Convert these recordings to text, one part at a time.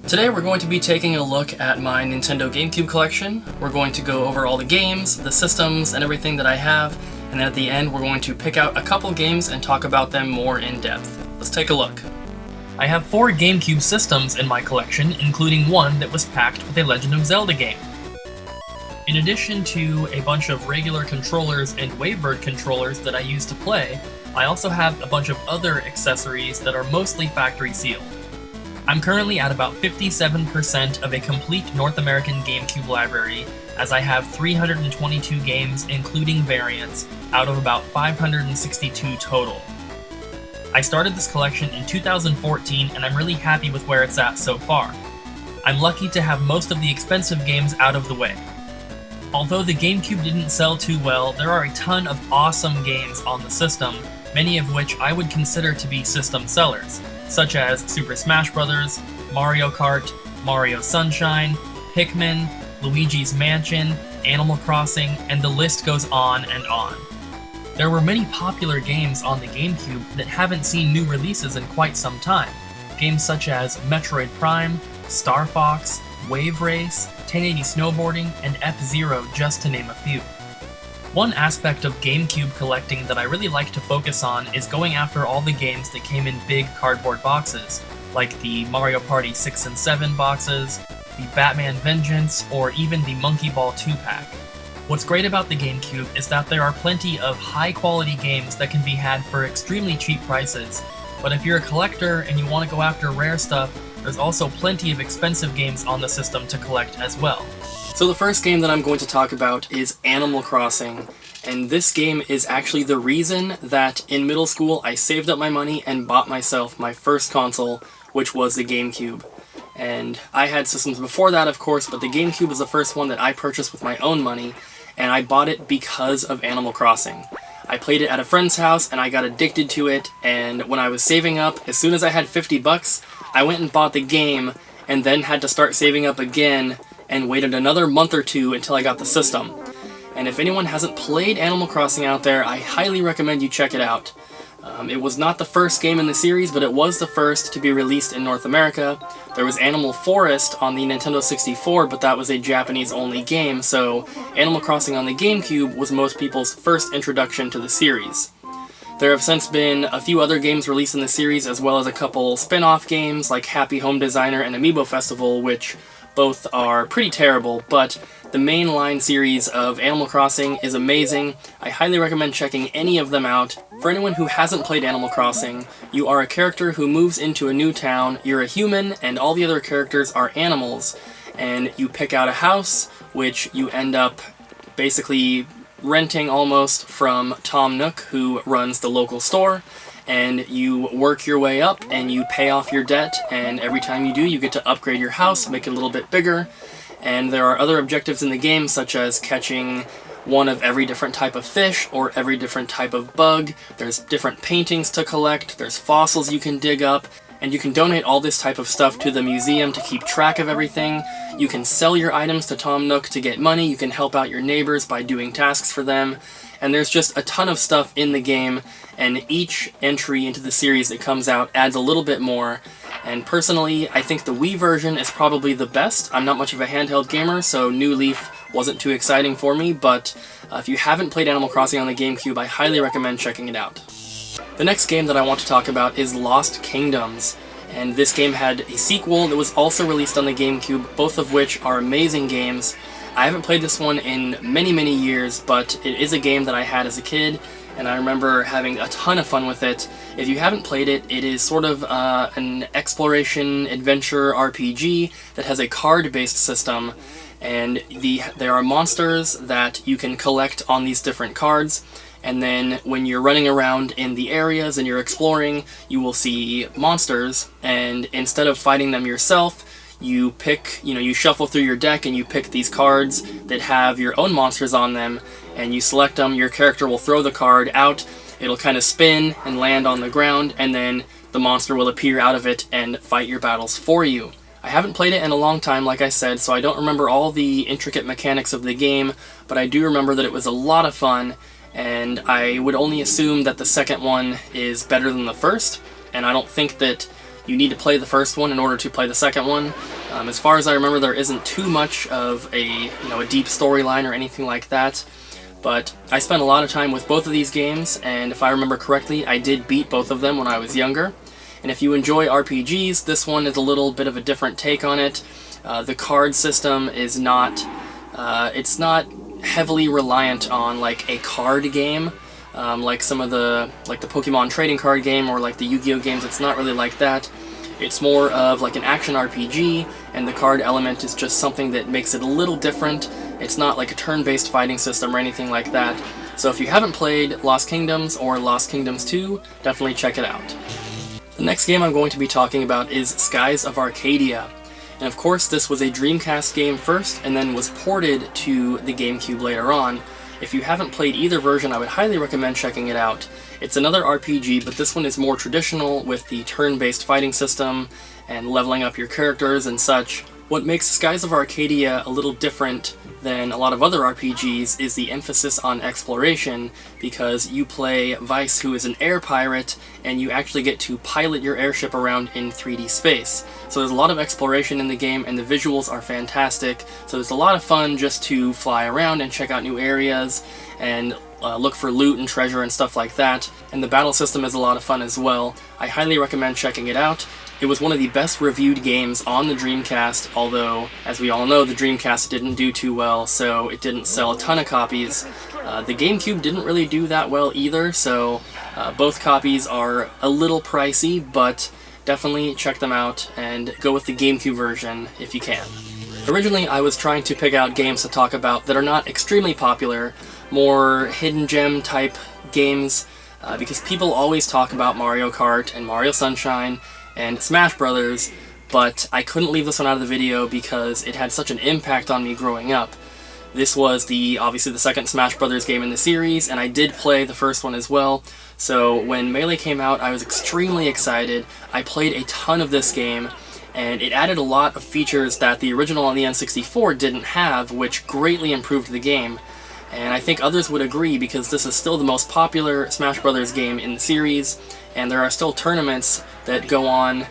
Today we're going to be taking a look at my Nintendo GameCube collection. We're going to go over all the games, the systems, and everything that I have, and then at the end we're going to pick out a couple games and talk about them more in depth. Let's take a look. I have 4 GameCube systems in my collection, including one that was packed with a Legend of Zelda game. In addition to a bunch of regular controllers and Wavebird controllers that I use to play, I also have a bunch of other accessories that are mostly factory sealed. I'm currently at about 57% of a complete North American GameCube library, as I have 322 games including variants, out of about 562 total. I started this collection in 2014 and I'm really happy with where it's at so far. I'm lucky to have most of the expensive games out of the way. Although the GameCube didn't sell too well, there are a ton of awesome games on the system, many of which I would consider to be system sellers, such as Super Smash Bros., Mario Kart, Mario Sunshine, Pikmin, Luigi's Mansion, Animal Crossing, and the list goes on and on. There were many popular games on the GameCube that haven't seen new releases in quite some time. Games such as Metroid Prime, Star Fox, Wave Race, 1080 Snowboarding, and F-Zero, just to name a few. One aspect of GameCube collecting that I really like to focus on is going after all the games that came in big cardboard boxes, like the Mario Party 6 and 7 boxes, the Batman Vengeance, or even the Monkey Ball 2-pack. What's great about the GameCube is that there are plenty of high-quality games that can be had for extremely cheap prices, but if you're a collector and you want to go after rare stuff, there's also plenty of expensive games on the system to collect as well. So the first game that I'm going to talk about is Animal Crossing, and this game is actually the reason that in middle school I saved up my money and bought myself my first console, which was the GameCube. And I had systems before that, of course, but the GameCube was the first one that I purchased with my own money, and I bought it because of Animal Crossing. I played it at a friend's house and I got addicted to it, and when I was saving up, as soon as I had 50 bucks, I went and bought the game and then had to start saving up again and waited another month or two until I got the system. And if anyone hasn't played Animal Crossing out there, I highly recommend you check it out. It was not the first game in the series, but it was the first to be released in North America. There was Animal Forest on the Nintendo 64, but that was a Japanese-only game, so Animal Crossing on the GameCube was most people's first introduction to the series. There have since been a few other games released in the series, as well as a couple spin-off games like Happy Home Designer and Amiibo Festival, which both are pretty terrible, but the mainline series of Animal Crossing is amazing. I highly recommend checking any of them out. For anyone who hasn't played Animal Crossing, you are a character who moves into a new town, you're a human, and all the other characters are animals, and you pick out a house, which you end up basically renting almost from Tom Nook, who runs the local store, and you work your way up and you pay off your debt, and every time you do you get to upgrade your house, make it a little bit bigger, and there are other objectives in the game such as catching one of every different type of fish or every different type of bug. There's different paintings to collect, there's fossils you can dig up, and you can donate all this type of stuff to the museum to keep track of everything. You can sell your items to Tom Nook to get money, you can help out your neighbors by doing tasks for them, and there's just a ton of stuff in the game, and each entry into the series that comes out adds a little bit more. And personally, I think the Wii version is probably the best. I'm not much of a handheld gamer, so New Leaf wasn't too exciting for me, but if you haven't played Animal Crossing on the GameCube, I highly recommend checking it out. The next game that I want to talk about is Lost Kingdoms, and this game had a sequel that was also released on the GameCube, both of which are amazing games. I haven't played this one in many years, but it is a game that I had as a kid, and I remember having a ton of fun with it. If you haven't played it, it is sort of an exploration adventure RPG that has a card-based system, and there are monsters that you can collect on these different cards, and then when you're running around in the areas and you're exploring, you will see monsters, and instead of fighting them yourself, you shuffle through your deck and you pick these cards that have your own monsters on them, and you select them, your character will throw the card out, it'll kind of spin and land on the ground, and then the monster will appear out of it and fight your battles for you. I haven't played it in a long time, like I said, so I don't remember all the intricate mechanics of the game, but I do remember that it was a lot of fun, and I would only assume that the second one is better than the first, and I don't think that you need to play the first one in order to play the second one, As far as I remember, there isn't too much of a deep storyline or anything like that, but I spent a lot of time with both of these games, and if I remember correctly, I did beat both of them when I was younger. And if you enjoy RPGs, this one is a little bit of a different take on it. The card system is not, it's not heavily reliant on like a card game, like some of the Pokemon trading card game or like the Yu-Gi-Oh games. It's not really like that. It's more of like an action RPG, and the card element is just something that makes it a little different. It's not like a turn-based fighting system or anything like that. So if you haven't played Lost Kingdoms or Lost Kingdoms 2, definitely check it out. The next game I'm going to be talking about is Skies of Arcadia. And of course, this was a Dreamcast game first, and then was ported to the Gamecube later on. If you haven't played either version, I would highly recommend checking it out. It's another RPG, but this one is more traditional with the turn-based fighting system and leveling up your characters and such. What makes Skies of Arcadia a little different than a lot of other RPGs is the emphasis on exploration, because you play Weiss, who is an air pirate, and you actually get to pilot your airship around in 3D space. So there's a lot of exploration in the game, and the visuals are fantastic, so it's a lot of fun just to fly around and check out new areas, and look for loot and treasure and stuff like that. And the battle system is a lot of fun as well. I highly recommend checking it out. It was one of the best reviewed games on the Dreamcast, although, as we all know, the Dreamcast didn't do too well, so it didn't sell a ton of copies. The Gamecube didn't really do that well either, so both copies are a little pricey, but definitely check them out and go with the Gamecube version if you can. Originally, I was trying to pick out games to talk about that are not extremely popular, more hidden gem type games, because people always talk about Mario Kart and Mario Sunshine and Smash Brothers, but I couldn't leave this one out of the video because it had such an impact on me growing up. This was obviously the second Smash Brothers game in the series, and I did play the first one as well, so when Melee came out, I was extremely excited. I played a ton of this game, and it added a lot of features that the original on the N64 didn't have, which greatly improved the game. And I think others would agree, because this is still the most popular Smash Brothers game in the series, and there are still tournaments that go on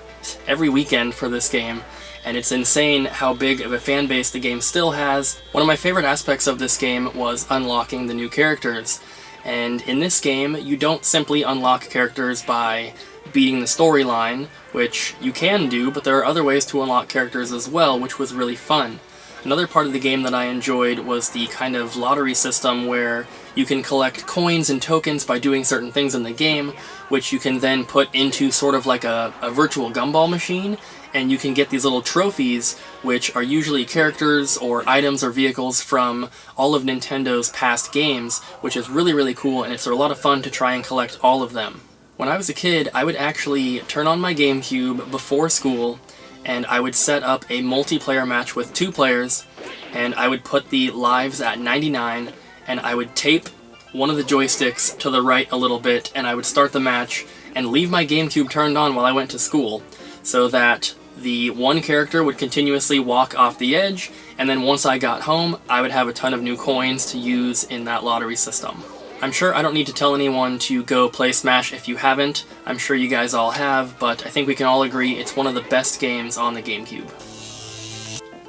every weekend for this game, and it's insane how big of a fan base the game still has. One of my favorite aspects of this game was unlocking the new characters, and in this game you don't simply unlock characters by beating the storyline, which you can do, but there are other ways to unlock characters as well, which was really fun. Another part of the game that I enjoyed was the kind of lottery system where you can collect coins and tokens by doing certain things in the game, which you can then put into sort of like a virtual gumball machine, and you can get these little trophies, which are usually characters or items or vehicles from all of Nintendo's past games, which is really, really cool, and it's a lot of fun to try and collect all of them. When I was a kid, I would actually turn on my Gamecube before school, and I would set up a multiplayer match with 2 players, and I would put the lives at 99, and I would tape one of the joysticks to the right a little bit, and I would start the match and leave my Gamecube turned on while I went to school, so that the one character would continuously walk off the edge, and then once I got home, I would have a ton of new coins to use in that lottery system. I'm sure I don't need to tell anyone to go play Smash if you haven't. I'm sure you guys all have, but I think we can all agree it's one of the best games on the Gamecube.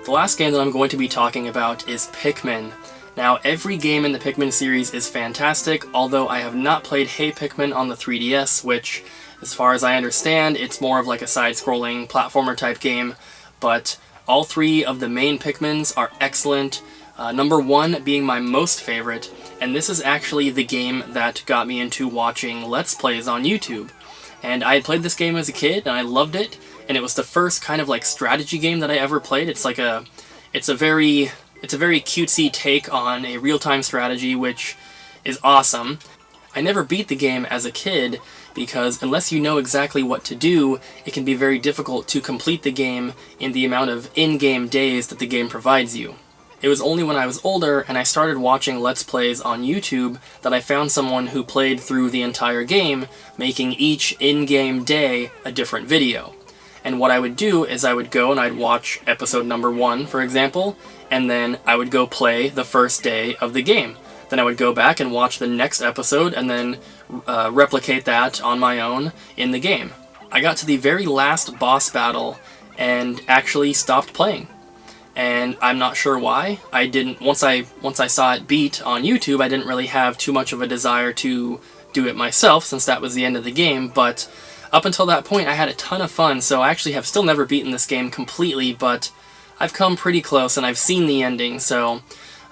The last game that I'm going to be talking about is Pikmin. Now, every game in the Pikmin series is fantastic, although I have not played Hey Pikmin on the 3DS, which, as far as I understand, it's more of like a side-scrolling platformer type game, but all 3 of the main Pikmins are excellent, number 1 being my most favorite, and this is actually the game that got me into watching Let's Plays on YouTube. And I had played this game as a kid, and I loved it, and it was the first kind of like strategy game that I ever played. It's a very cutesy take on a real-time strategy, which is awesome. I never beat the game as a kid, because unless you know exactly what to do, it can be very difficult to complete the game in the amount of in-game days that the game provides you. It was only when I was older and I started watching Let's Plays on YouTube that I found someone who played through the entire game, making each in-game day a different video. And what I would do is I would go and I'd watch episode number 1, for example, and then I would go play the first day of the game. Then I would go back and watch the next episode and then replicate that on my own in the game. I got to the very last boss battle, and actually stopped playing. And I'm not sure why. I didn't, once I saw it beat on YouTube, I didn't really have too much of a desire to do it myself, since that was the end of the game, but up until that point I had a ton of fun. So I actually have still never beaten this game completely, but I've come pretty close and I've seen the ending, so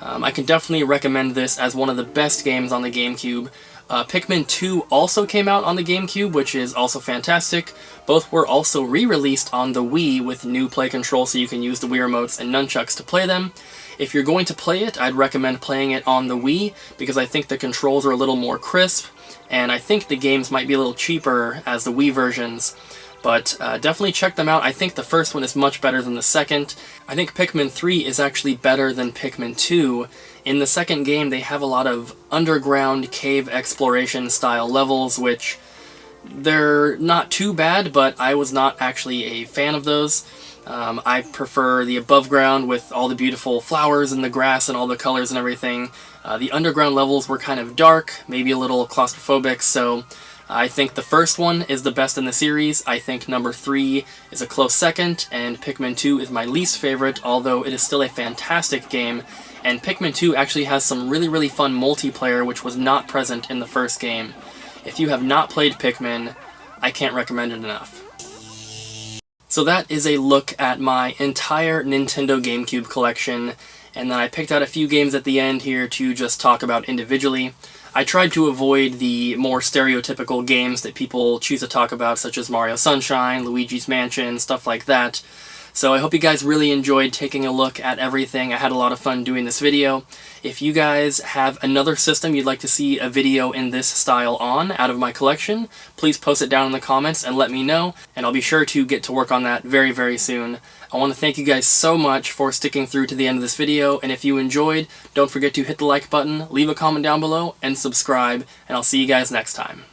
I can definitely recommend this as one of the best games on the GameCube. Pikmin 2 also came out on the GameCube, which is also fantastic. Both were also re-released on the Wii with new play control, so you can use the Wii remotes and nunchucks to play them. If you're going to play it, I'd recommend playing it on the Wii, because I think the controls are a little more crisp, and I think the games might be a little cheaper as the Wii versions. But definitely check them out. I think the first one is much better than the second. I think Pikmin 3 is actually better than Pikmin 2. In the second game, they have a lot of underground cave exploration style levels, which they're not too bad, but I was not actually a fan of those. I prefer the above ground with all the beautiful flowers and the grass and all the colors and everything. The underground levels were kind of dark, maybe a little claustrophobic, so I think the first one is the best in the series. I think number 3 is a close second, and Pikmin 2 is my least favorite, although it is still a fantastic game. And Pikmin 2 actually has some really fun multiplayer, which was not present in the first game. If you have not played Pikmin, I can't recommend it enough. So that is a look at my entire Nintendo GameCube collection, and then I picked out a few games at the end here to just talk about individually. I tried to avoid the more stereotypical games that people choose to talk about, such as Mario Sunshine, Luigi's Mansion, stuff like that. So I hope you guys really enjoyed taking a look at everything. I had a lot of fun doing this video. If you guys have another system you'd like to see a video in this style on out of my collection, please post it down in the comments and let me know, and I'll be sure to get to work on that very soon. I want to thank you guys so much for sticking through to the end of this video, and if you enjoyed, don't forget to hit the like button, leave a comment down below, and subscribe, and I'll see you guys next time.